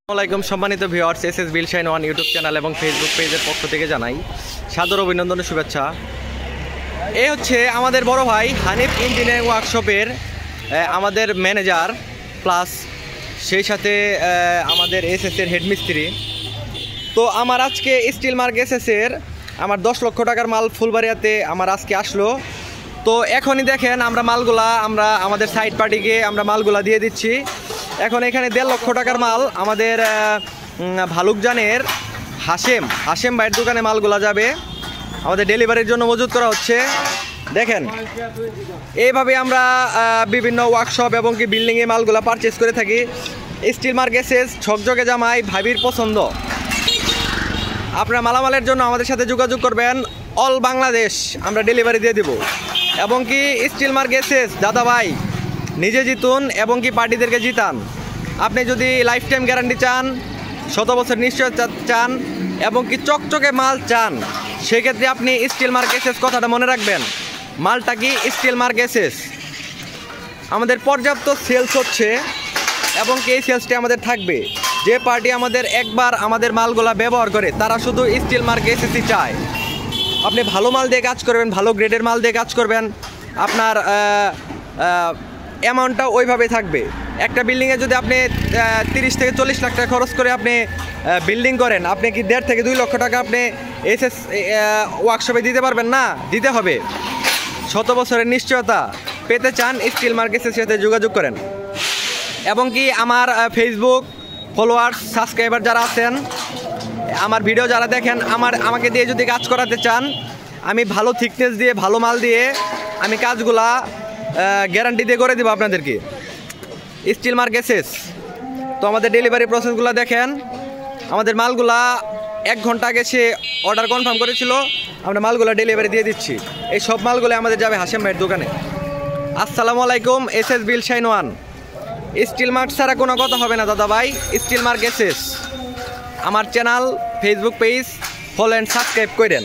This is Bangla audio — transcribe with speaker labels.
Speaker 1: আসসালামাইকুম সম্মানিত ভিউয়ার্স, এসএস বিল শাইন ওয়ান ইউটিউব চ্যানেল এবং ফেসবুক পেজের পক্ষ থেকে জানাই সাদর অভিনন্দন ও শুভেচ্ছা। এই হচ্ছে আমাদের বড় ভাই হানিফ ইঞ্জিনিয়ারিং ওয়ার্কশপের আমাদের ম্যানেজার প্লাস সেই সাথে আমাদের এসএসের হেডমিস্ত্রি। তো আমার আজকে স্টিল মার্ক এসএসের আমার 10 লক্ষ টাকার মাল ফুলবাড়িয়াতে আমার আজকে আসলো। তো এখনই দেখেন আমরা মালগুলা আমাদের সাইড পার্টিকে আমরা মালগুলা দিয়ে দিচ্ছি। এখন এখানে 1.5 লক্ষ টাকার মাল আমাদের ভালুকজানের হাশেম ভাইয়ের দোকানে মালগুলা যাবে, আমাদের ডেলিভারির জন্য মজুত করা হচ্ছে। দেখেন এইভাবে আমরা বিভিন্ন ওয়ার্কশপ এবং কি বিল্ডিংয়ে মালগুলা পারচেস করে থাকি। স্টিল মার্ক এসএস ঝকঝকে জামাই ভাবির পছন্দ। আপনারা মালামালের জন্য আমাদের সাথে যোগাযোগ করবেন, অল বাংলাদেশ আমরা ডেলিভারি দিয়ে দেব। এবং কি স্টিল মার্ক এসএস দাদা ভাই নিজে জিতুন এবং কি পার্টিদেরকে জিতান। আপনি যদি লাইফ টাইম গ্যারান্টি চান, 100 বছর নিশ্চয়তা চান এবং কি চকচকে মাল চান, সেক্ষেত্রে আপনি স্টিল মার্ক এসএস কথাটা মনে রাখবেন। মালটা কি স্টিল মার্ক এসএস। আমাদের পর্যাপ্ত সেলস হচ্ছে এবং কি এই সেলসটি আমাদের থাকবে। যে পার্টি আমাদের একবার আমাদের মালগুলা ব্যবহার করে তারা শুধু স্টিল মার্ক এসএসই চায়। আপনি ভালো মাল দিয়ে কাজ করবেন, ভালো গ্রেডের মাল দিয়ে কাজ করবেন, আপনার অ্যামাউন্টটা ওইভাবে থাকবে। একটা বিল্ডিংয়ে যদি আপনি 30 থেকে 40 লাখ টাকা খরচ করে আপনি বিল্ডিং করেন, আপনি কি 1.5 থেকে 2 লক্ষ টাকা আপনি এসএস ওয়ার্কশপে দিতে পারবেন না? দিতে হবে। 100 বছরের নিশ্চয়তা পেতে চান, স্টিল মার্ক এসএসের সাথে যোগাযোগ করেন। এবং কি আমার ফেসবুক ফলোয়ার্স সাবস্ক্রাইবার যারা আছেন, আমার ভিডিও যারা দেখেন, আমাকে দিয়ে যদি কাজ করাতে চান, আমি ভালো থিকনেস দিয়ে ভালো মাল দিয়ে আমি কাজগুলা গ্যারান্টি দিয়ে করে দেবো আপনাদেরকে। Still mark SS. তো আমাদের ডেলিভারি প্রসেসগুলো দেখেন, আমাদের মালগুলা 1 ঘন্টা আগে সে অর্ডার কনফার্ম করেছিল, আমরা মালগুলা ডেলিভারি দিয়ে দিচ্ছি। এই সব মালগুলো আমাদের যাবে হাশেম ভাইয়ের দোকানে। আসসালামু আলাইকুম, এসএস বিল শাইন ওয়ান। স্টিল মার্ক ছাড়া কোনো কথা হবে না দাদা ভাই, স্টিল মার্ক এসএস। আমার channel Facebook page follow and subscribe করেন।